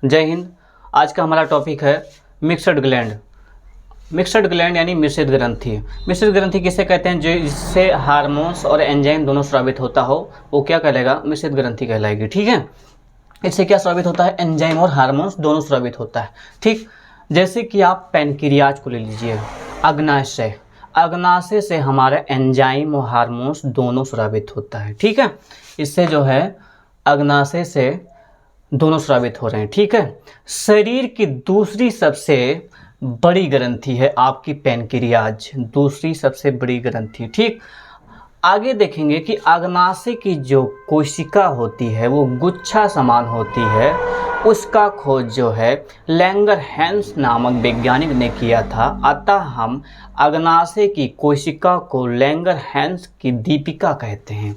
जय हिंद। आज का हमारा टॉपिक है मिक्सड ग्लैंड। मिक्सड ग्लैंड यानी मिश्रित ग्रंथि। मिश्रित ग्रंथि किसे कहते हैं? जो जिससे हार्मोन्स और एंजाइम दोनों स्रावित होता हो वो क्या कहलाएगा? मिश्रित ग्रंथि कहलाएगी। ठीक है, इससे क्या स्रावित होता है? एंजाइम और हार्मोन्स दोनों स्रावित होता है। ठीक, जैसे कि आप पैनक्रियाज को ले लीजिए, अग्नाशय। अग्नाशय से हमारा एंजाइम और हार्मोन्स दोनों स्रावित होता है। ठीक है, इससे जो है अग्नाशय से दोनों स्रावित हो रहे हैं। ठीक है, शरीर की दूसरी सबसे बड़ी ग्रंथि है आपकी पैनक्रियाज, दूसरी सबसे बड़ी ग्रंथि। ठीक, आगे देखेंगे कि अग्नाशय की जो कोशिका होती है वो गुच्छा समान होती है। उसका खोज जो है लैंगरहैंस नामक वैज्ञानिक ने किया था। अतः हम अग्नाशय की कोशिका को लैंगरहैंस की दीपिका कहते हैं।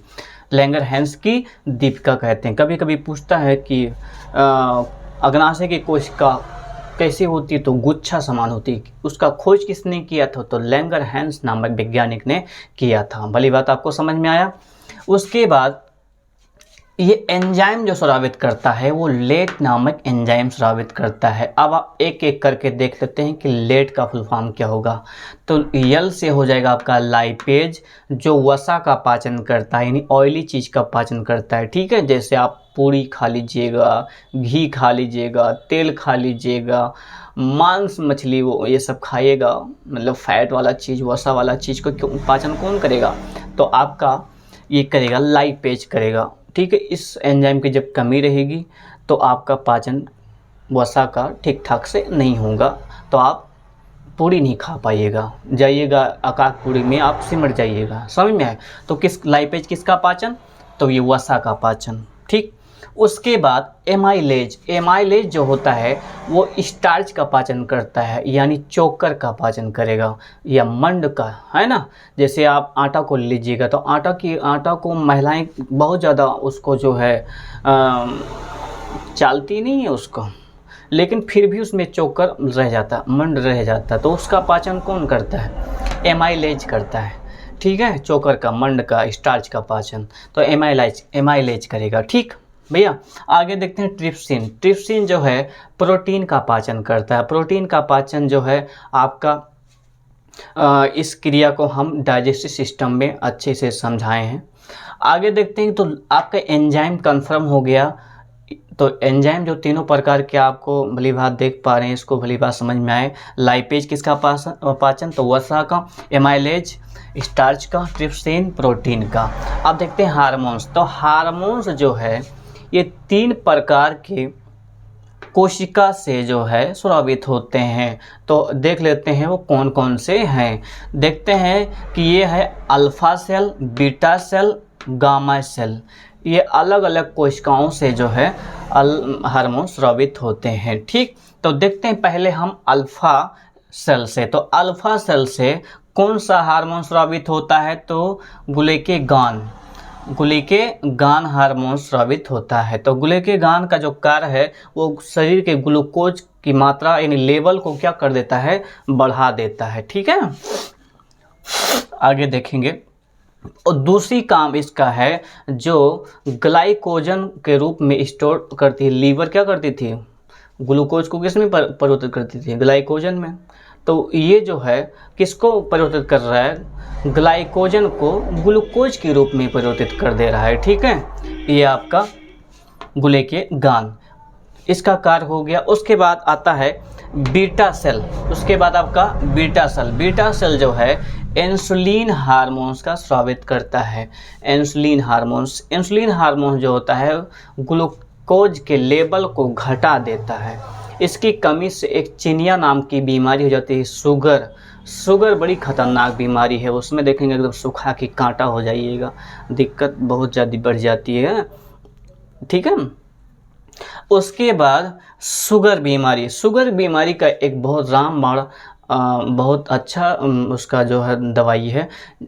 लैंगरहैंस की दीपिका कहते हैं। कभी कभी पूछता है कि अग्नाशय की कोशिका कैसी होती है, तो गुच्छा समान होती है। उसका खोज किसने किया था? तो लैंगरहैंस नामक वैज्ञानिक ने किया था। भली बात, आपको समझ में आया। उसके बाद ये एंजाइम जो स्रावित करता है वो लेट नामक एंजाइम स्रावित करता है। अब आप एक एक करके देख लेते हैं कि लेट का फुल फॉर्म क्या होगा। तो यल से हो जाएगा आपका लाइपेज, जो वसा का पाचन करता है, यानी ऑयली चीज़ का पाचन करता है। ठीक है, जैसे आप पूरी खा लीजिएगा, घी खा लीजिएगा, तेल खा लीजिएगा, मांस मछली वो ये सब खाइएगा, मतलब फैट वाला चीज़, वसा वाला चीज़ को पाचन कौन करेगा? तो आपका ये करेगा लाइपेज करेगा। ठीक है, इस एंजाइम की जब कमी रहेगी तो आपका पाचन वसा का ठीक ठाक से नहीं होगा, तो आप पूरी नहीं खा पाइएगा, जाइएगा आकाश पूरी में आप सिमट जाइएगा। समझ में आए? तो किस लाइपेज किसका पाचन? तो ये वसा का पाचन। ठीक, उसके बाद एमाइलेज। एमाइलेज जो होता है वो स्टार्च का पाचन करता है, यानी चोकर का पाचन करेगा या मंड का, है ना। जैसे आप आटा को लीजिएगा तो आटा को महिलाएं बहुत ज़्यादा उसको जो है चालती नहीं है उसको, लेकिन फिर भी उसमें चोकर रह जाता, मंड रह जाता, तो उसका पाचन कौन करता है? एमाइलेज करता है। ठीक है, चोकर का, मंड का, स्टार्च का पाचन तो एमाइलेज करेगा। ठीक भैया, आगे देखते हैं ट्रिप्सिन। ट्रिप्सिन जो है प्रोटीन का पाचन करता है। प्रोटीन का पाचन जो है आपका इस क्रिया को हम डाइजेस्टिव सिस्टम में अच्छे से समझाए हैं। आगे देखते हैं तो आपका एंजाइम कंफर्म हो गया। तो एंजाइम जो तीनों प्रकार के आपको भली बात देख पा रहे हैं, इसको भली बात समझ में आए। लाइपेज किसका पाचन? तो वसा का, एमाइलेज स्टार्च का, ट्रिप्सिन प्रोटीन का। अब देखते हैं हार्मोन्स। तो हार्मोन्स जो है ये 3 प्रकार के कोशिका से जो है स्रावित होते हैं। तो देख लेते हैं वो कौन कौन से हैं। देखते हैं कि ये है alpha cell, beta cell, gamma cell. ये अलग अलग कोशिकाओं से जो है हार्मोन स्रावित होते हैं। ठीक, तो देखते हैं पहले हम अल्फा सेल से। तो अल्फा सेल से कौन सा हार्मोन स्रावित होता है? तो ग्लूकेगान हार्मोन स्रावित होता है। तो ग्लूकेगान का जो कार्य है वो शरीर के ग्लूकोज की मात्रा यानी लेवल को क्या कर देता है? बढ़ा देता है। ठीक है, आगे देखेंगे। और दूसरी काम इसका है जो ग्लाइकोजन के रूप में स्टोर करती है। लीवर क्या करती थी? ग्लूकोज को किस में परिवर्तित करती थी? ग्लाइकोजन में। तो ये जो है किसको परिवर्तित कर रहा है? ग्लाइकोजन को ग्लूकोज के रूप में परिवर्तित कर दे रहा है। ठीक है, ये आपका ग्लूकेगान, इसका कार्य हो गया। उसके बाद आता है बीटा सेल। उसके बाद आपका बीटा सेल जो है इंसुलिन हार्मोन्स का स्रावित करता है। इंसुलिन हार्मोन जो होता है ग्लूकोज के लेवल को घटा देता है। इसकी कमी से एक चिनिया नाम की बीमारी हो जाती है, शुगर बड़ी खतरनाक बीमारी है। उसमें देखेंगे एकदम सूखा की कांटा हो जाइएगा, दिक्कत बहुत ज़्यादा बढ़ जाती है। ठीक है, उसके बाद शुगर बीमारी का एक बहुत रामबाण बहुत अच्छा उसका जो है दवाई है।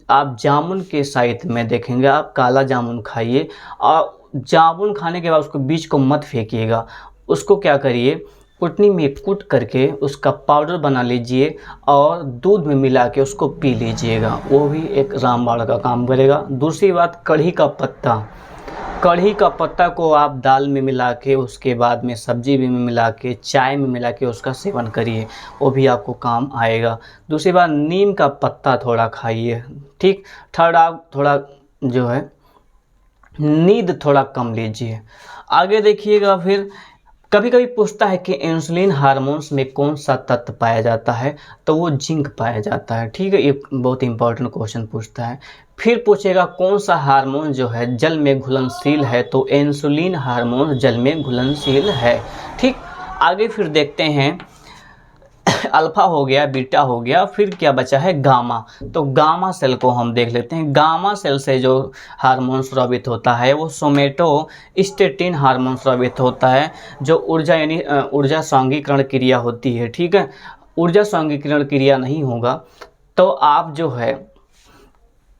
आप जामुन के साइड में देखेंगे, आप काला जामुन खाइए और जामुन खाने के बाद उसको बीज को मत फेंकिएगा। उसको क्या करिए, कुटनी में कूट करके उसका पाउडर बना लीजिए और दूध में मिला के उसको पी लीजिएगा, वो भी एक रामबाण का काम करेगा। दूसरी बात, कढ़ी का पत्ता कढ़ी का पत्ता को आप दाल में मिला के, उसके बाद में सब्जी में मिला के, चाय में मिला के उसका सेवन करिए, वो भी आपको काम आएगा। दूसरी बात, नीम का पत्ता थोड़ा खाइए, ठीक। थर्ड, आप थोड़ा जो है नींद थोड़ा कम लीजिए। आगे देखिएगा, फिर कभी कभी पूछता है कि इंसुलिन हार्मोन्स में कौन सा तत्व पाया जाता है, तो वो जिंक पाया जाता है, ठीक है। ये बहुत इंपॉर्टेंट क्वेश्चन पूछता है। फिर पूछेगा कौन सा हार्मोन जो है जल में घुलनशील है, तो इंसुलिन हार्मोन जल में घुलनशील है, ठीक। आगे फिर देखते हैं, अल्फा हो गया, बीटा हो गया, फिर क्या बचा है, गामा। तो गामा सेल को हम देख लेते हैं। गामा सेल से जो हार्मोन स्रावित होता है वो सोमेटोस्टेटिन हार्मोन स्रावित होता है, जो ऊर्जा यानी ऊर्जा सांघीकरण क्रिया होती है, ठीक है। ऊर्जा सांघीकरण क्रिया नहीं होगा तो आप जो है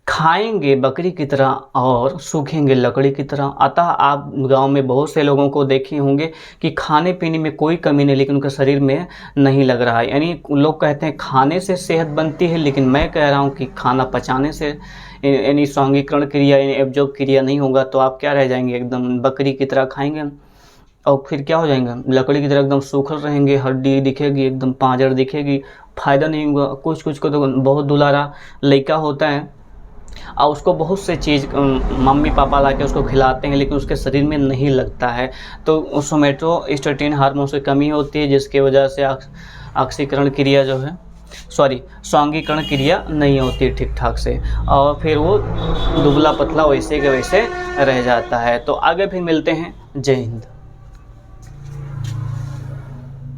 खाएंगे बकरी की तरह और सूखेंगे लकड़ी की तरह। अतः आप गांव में बहुत से लोगों को देखे होंगे कि खाने पीने में कोई कमी नहीं, लेकिन उनके शरीर में नहीं लग रहा है। यानी लोग कहते हैं खाने से सेहत बनती है, लेकिन मैं कह रहा हूं कि खाना पचाने से यानी सांघीकरण क्रिया यानी एब्जॉर्ब क्रिया नहीं होगा, तो आप क्या रह जाएंगे, एकदम बकरी की तरह खाएंगे और फिर क्या हो जाएंगे, लकड़ी की तरह एकदम सूखल रहेंगे, हड्डी दिखेगी, एकदम पांजर दिखेगी, फ़ायदा नहीं होगा। कुछ कुछ को तो बहुत दुलारा लड़का होता है और उसको बहुत से चीज़ मम्मी पापा ला के उसको खिलाते हैं, लेकिन उसके शरीर में नहीं लगता है। तो सोमेटोस्टेटिन हार्मोन की कमी होती है, जिसकी वजह से ऑक्सीकरण क्रिया जो है सांघीकरण क्रिया नहीं होती ठीक ठाक से, और फिर वो दुबला पतला वैसे के वैसे रह जाता है। तो आगे फिर मिलते हैं। जय हिंद।